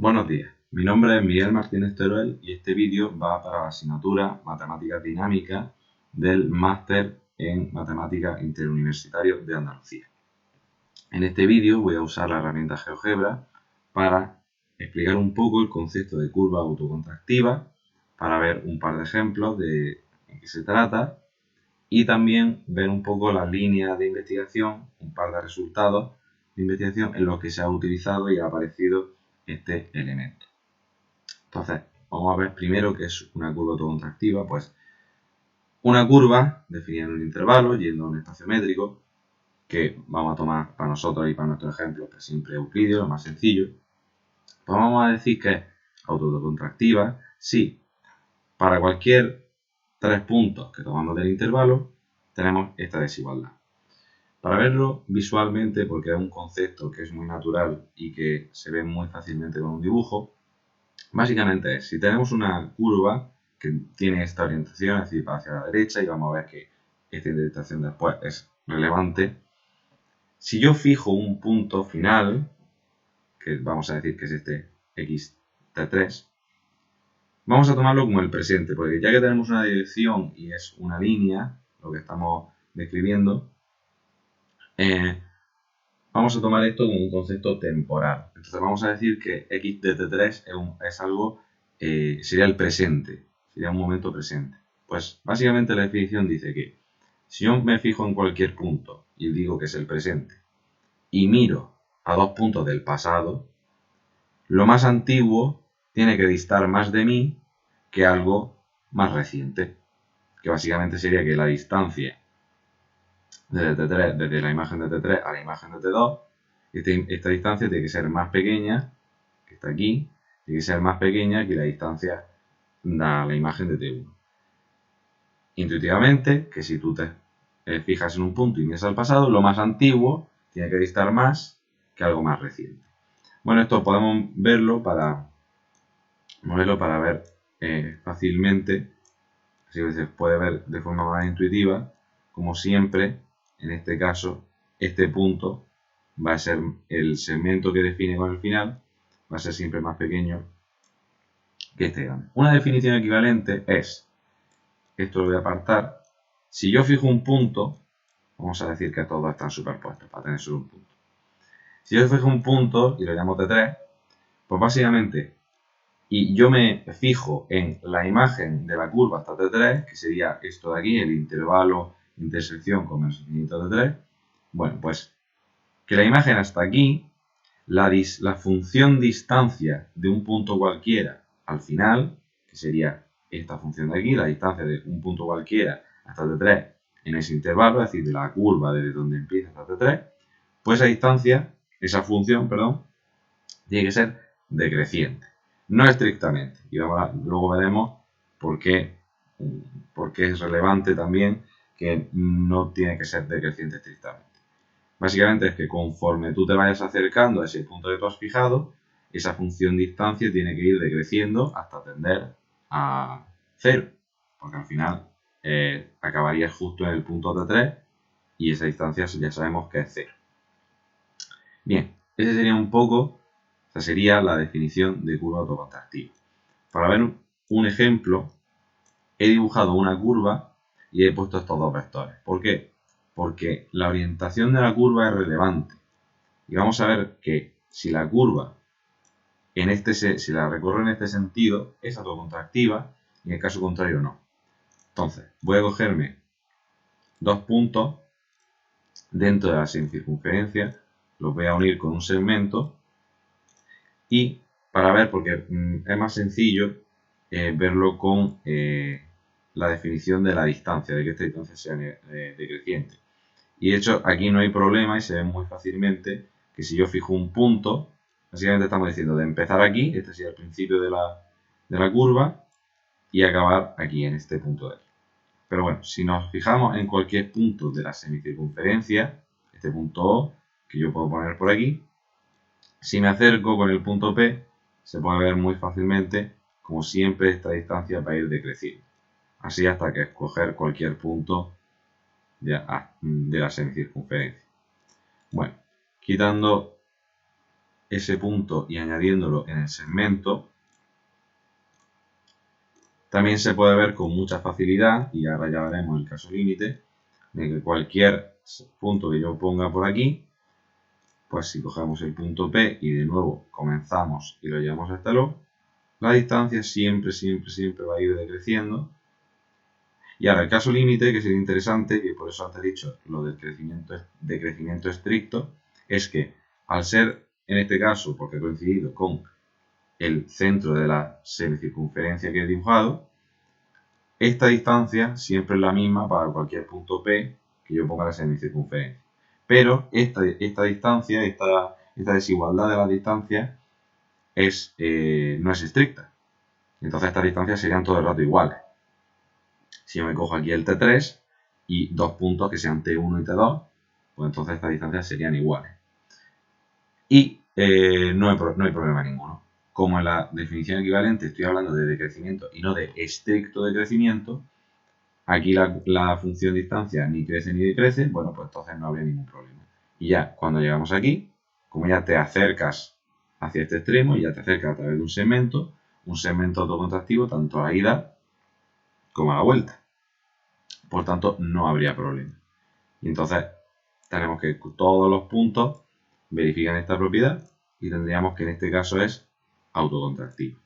Buenos días, mi nombre es Miguel Martínez Teruel y este vídeo va para la asignatura Matemáticas Dinámicas del Máster en Matemáticas Interuniversitario de Andalucía. En este vídeo voy a usar la herramienta GeoGebra para explicar un poco el concepto de curva autocontractiva, para ver un par de ejemplos de qué se trata y también ver un poco las líneas de investigación, un par de resultados de investigación en los que se ha utilizado y ha aparecido este elemento. Entonces, vamos a ver primero qué es una curva autocontractiva. Pues una curva definida en un intervalo, yendo a un espacio métrico, que vamos a tomar para nosotros y para nuestro ejemplo, que siempre es euclidio, lo más sencillo. Pues vamos a decir que es autocontractiva si para cualquier 3 puntos que tomamos del intervalo tenemos esta desigualdad. Para verlo visualmente, porque es un concepto que es muy natural y que se ve muy fácilmente con un dibujo, básicamente es, si tenemos una curva que tiene esta orientación, es decir, hacia la derecha, y vamos a ver que esta orientación después es relevante, si yo fijo un punto final, que vamos a decir que es este xt3, vamos a tomarlo como el presente, porque ya que tenemos una dirección y es una línea, lo que estamos describiendo, vamos a tomar esto como un concepto temporal. Entonces vamos a decir que x de t3 es algo, sería el presente, sería un momento presente. Pues básicamente la definición dice que si yo me fijo en cualquier punto y digo que es el presente y miro a 2 puntos del pasado, lo más antiguo tiene que distar más de mí que algo más reciente, que básicamente sería que la distancia desde la imagen de T3 a la imagen de T2, esta distancia tiene que ser más pequeña, que está aquí, tiene que ser más pequeña que la distancia a la imagen de T1. Intuitivamente, que si tú te fijas en un punto y miras al pasado, lo más antiguo tiene que distar más que algo más reciente. Bueno, esto podemos verlo para ver fácilmente, así que se puede ver de forma más intuitiva, como siempre. En este caso, este punto va a ser el segmento que define con el final, va a ser siempre más pequeño que este grande. Una definición equivalente es, esto lo voy a apartar, si yo fijo un punto, vamos a decir que todos están superpuestos para tener solo un punto. Si yo fijo un punto y lo llamo T3, pues básicamente, y yo me fijo en la imagen de la curva hasta T3, que sería esto de aquí, el intervalo intersección con menos infinito T3, bueno, pues que la imagen hasta aquí, la función distancia de un punto cualquiera al final, que sería esta función de aquí, la distancia de un punto cualquiera hasta T3 en ese intervalo, es decir, de la curva desde donde empieza hasta T3, pues esa distancia, esa función, perdón, tiene que ser decreciente. No estrictamente. Y luego veremos por qué es relevante también que no tiene que ser decreciente estrictamente. Básicamente es que conforme tú te vayas acercando a ese punto que tú has fijado, esa función distancia tiene que ir decreciendo hasta tender a 0. Porque al final acabarías justo en el punto T3 y esa distancia ya sabemos que es 0. Bien, ese sería un poco, esa sería la definición de curva autocontractiva. Para ver un ejemplo, he dibujado una curva y he puesto estos dos vectores. ¿Por qué? Porque la orientación de la curva es relevante. Y vamos a ver que si la curva, si la recorro en este sentido, es autocontractiva y en el caso contrario no. Entonces, voy a cogerme 2 puntos dentro de la semicircunferencia, los voy a unir con un segmento y para ver, porque es más sencillo verlo con la definición de la distancia, de que esta distancia sea decreciente. Y de hecho aquí no hay problema y se ve muy fácilmente que si yo fijo un punto, básicamente estamos diciendo de empezar aquí, este sería el principio de la curva, y acabar aquí, en este punto de aquí. Pero bueno, si nos fijamos en cualquier punto de la semicircunferencia, este punto O, que yo puedo poner por aquí, si me acerco con el punto P, se puede ver muy fácilmente como siempre esta distancia va a ir decreciendo. Así hasta que escoger cualquier punto de la semicircunferencia. Bueno, quitando ese punto y añadiéndolo en el segmento, también se puede ver con mucha facilidad, y ahora ya veremos el caso límite, de que cualquier punto que yo ponga por aquí, pues si cogemos el punto P y de nuevo comenzamos y lo llevamos hasta el O, la distancia siempre va a ir decreciendo. Y ahora el caso límite, que sería interesante, y por eso antes he dicho lo del decrecimiento estricto, es que al ser, en este caso, porque he coincidido con el centro de la semicircunferencia que he dibujado, esta distancia siempre es la misma para cualquier punto P que yo ponga la semicircunferencia. Pero esta distancia, esta desigualdad de las distancias no es estricta. Entonces estas distancias serían todo el rato iguales. Si yo me cojo aquí el T3 y dos puntos que sean T1 y T2, pues entonces estas distancias serían iguales. Y no hay problema ninguno. Como en la definición equivalente estoy hablando de decrecimiento y no de estricto decrecimiento, aquí la función distancia ni crece ni decrece, bueno, pues entonces no habría ningún problema. Y ya cuando llegamos aquí, como ya te acercas hacia este extremo, ya te acercas a través de un segmento autocontractivo tanto a la ida como a la vuelta. Por tanto, no habría problema. Y entonces tenemos que todos los puntos verifican esta propiedad y tendríamos que en este caso es autocontractivo.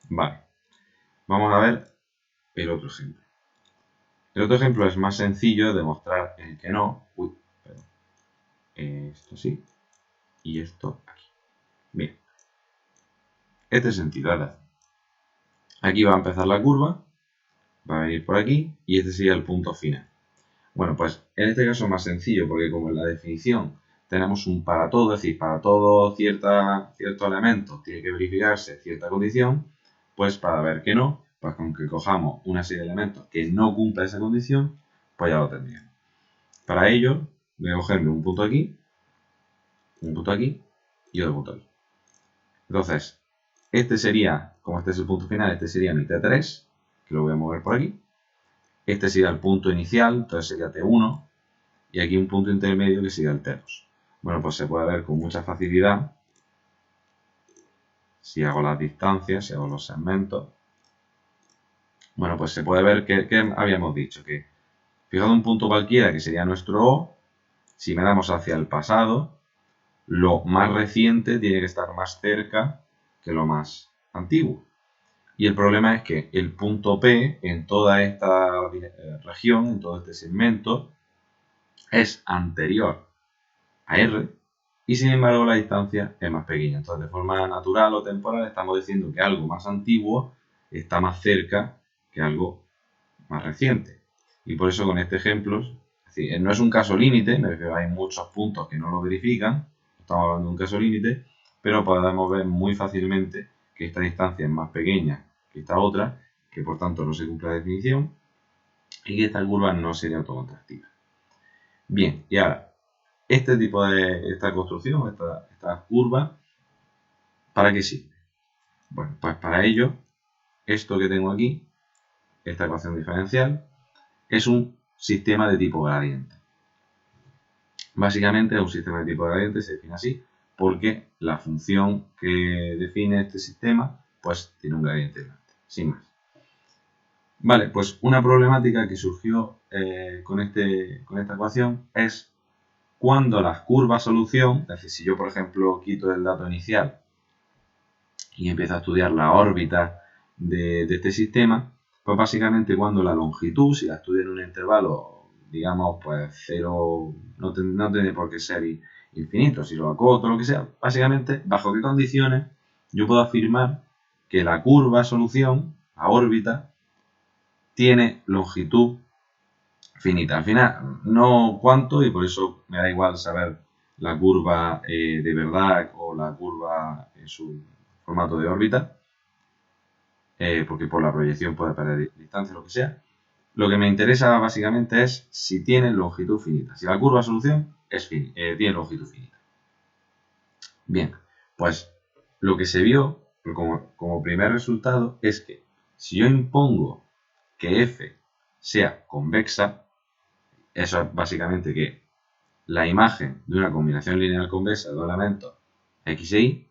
Vale, vamos a ver el otro ejemplo. El otro ejemplo es más sencillo de demostrar el que no. Uy, perdón. Esto sí y esto aquí. Bien, este es sentido, ¿verdad? Aquí va a empezar la curva, va a venir por aquí y este sería el punto final. Bueno, pues en este caso es más sencillo porque como en la definición tenemos un para todo, es decir, para todo ciertos elementos tiene que verificarse cierta condición, pues para ver que no, pues con que cojamos una serie de elementos que no cumpla esa condición, pues ya lo tendríamos. Para ello, voy a cogerme un punto aquí y otro punto aquí. Entonces, este sería, como este es el punto final, este sería mi T3, que lo voy a mover por aquí. Este sería el punto inicial, entonces sería T1. Y aquí un punto intermedio que sería el T2. Bueno, pues se puede ver con mucha facilidad si hago las distancias, si hago los segmentos. Bueno, pues se puede ver que habíamos dicho que, fijado un punto cualquiera que sería nuestro O, si miramos hacia el pasado, lo más reciente tiene que estar más cerca que lo más antiguo. Y el problema es que el punto P en toda esta región, en todo este segmento, es anterior a R y sin embargo la distancia es más pequeña. Entonces, de forma natural o temporal, estamos diciendo que algo más antiguo está más cerca que algo más reciente. Y por eso con este ejemplo, es decir, no es un caso límite, me refiero, hay muchos puntos que no lo verifican, estamos hablando de un caso límite, pero podemos ver muy fácilmente que esta distancia es más pequeña que esta otra, que por tanto no se cumple la definición, y que esta curva no sería autocontractiva. Bien, y ahora, esta construcción, esta curva, ¿para qué sirve? Bueno, pues para ello, esto que tengo aquí, esta ecuación diferencial, es un sistema de tipo gradiente. Básicamente es un sistema de tipo gradiente, se define así, porque la función que define este sistema, pues tiene un gradiente delante, sin más. Vale, pues una problemática que surgió con esta ecuación es cuando las curvas solución, es decir, si yo por ejemplo quito el dato inicial y empiezo a estudiar la órbita de este sistema, pues básicamente cuando la longitud, si la estudio en un intervalo, digamos, pues 0, no tiene por qué ser infinito, si lo acoto o lo que sea, básicamente, bajo qué condiciones yo puedo afirmar que la curva solución, la órbita, tiene longitud finita. Al final, no cuánto, y por eso me da igual saber la curva de verdad o la curva en su formato de órbita, porque por la proyección puede perder distancia, lo que sea. Lo que me interesa básicamente es si tiene longitud finita. Si la curva solución tiene longitud finita. Bien, pues lo que se vio como primer resultado es que si yo impongo que f sea convexa, eso es básicamente que la imagen de una combinación lineal convexa de dos elementos x e y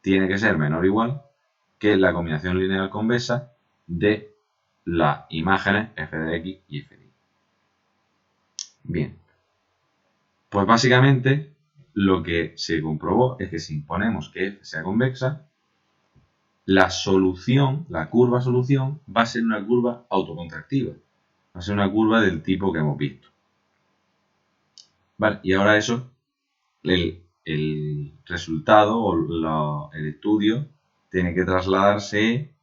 tiene que ser menor o igual que la combinación lineal convexa de las imágenes f de x y f de y. Bien, pues básicamente lo que se comprobó es que si imponemos que f sea convexa, la solución, la curva solución, va a ser una curva autocontractiva. Va a ser una curva del tipo que hemos visto. Vale, y ahora eso, el resultado o el estudio tiene que trasladarse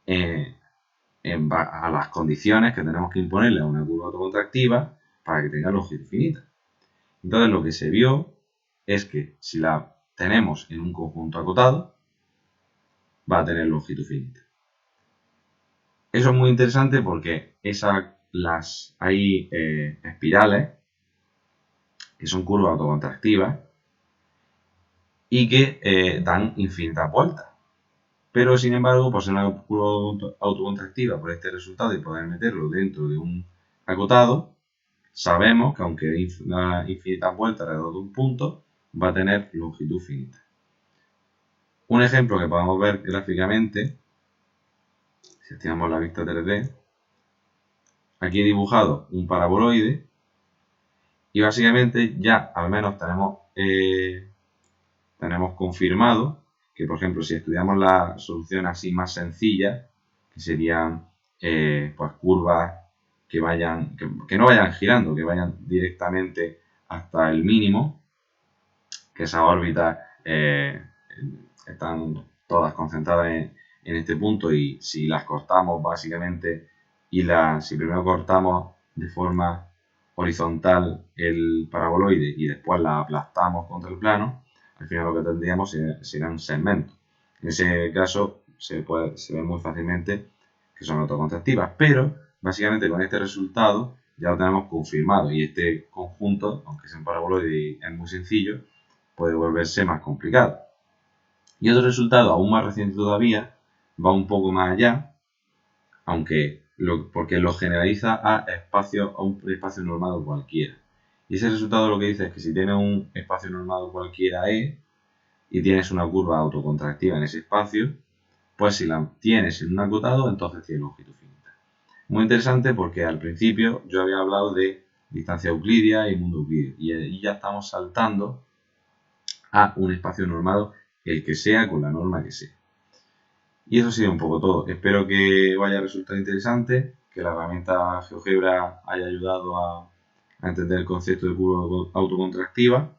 a las condiciones que tenemos que imponerle a una curva autocontractiva para que tenga longitud finita. Entonces lo que se vio es que si la tenemos en un conjunto acotado, va a tener longitud finita. Eso es muy interesante porque hay espirales que son curvas autocontractivas y que dan infinitas vueltas. Pero sin embargo, por ser una curva autocontractiva por este resultado y poder meterlo dentro de un acotado, sabemos que aunque dé infinitas vueltas alrededor de un punto, va a tener longitud finita. Un ejemplo que podemos ver gráficamente, si activamos la vista 3D, aquí he dibujado un paraboloide y básicamente ya al menos tenemos confirmado que, por ejemplo, si estudiamos la solución así más sencilla, que serían pues curvas que no vayan girando, que vayan directamente hasta el mínimo, que esas órbitas están todas concentradas en este punto y si las cortamos básicamente si primero cortamos de forma horizontal el paraboloide y después la aplastamos contra el plano, al final lo que tendríamos serán segmentos. En ese caso se ve muy fácilmente que son autocontractivas, pero básicamente con este resultado ya lo tenemos confirmado y este conjunto, aunque sea un paraboloide y es muy sencillo, puede volverse más complicado. Y otro resultado aún más reciente todavía va un poco más allá, porque lo generaliza a un espacio normado cualquiera. Y ese resultado lo que dice es que si tienes un espacio normado cualquiera E y tienes una curva autocontractiva en ese espacio, pues si la tienes en un acotado, entonces tiene longitud finita. Muy interesante porque al principio yo había hablado de distancia euclidia y mundo euclidio y ya estamos saltando a un espacio normado, el que sea, con la norma que sea. Y eso ha sido un poco todo. Espero que os haya resultado interesante, que la herramienta GeoGebra haya ayudado a entender el concepto de curva autocontractiva.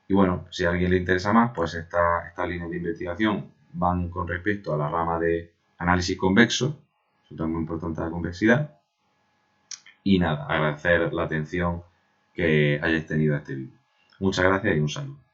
Y bueno, si a alguien le interesa más, pues estas líneas de investigación van con respecto a la rama de análisis convexo, eso es muy importante la convexidad. Y nada, agradecer la atención que hayáis tenido a este vídeo. Muchas gracias y un saludo.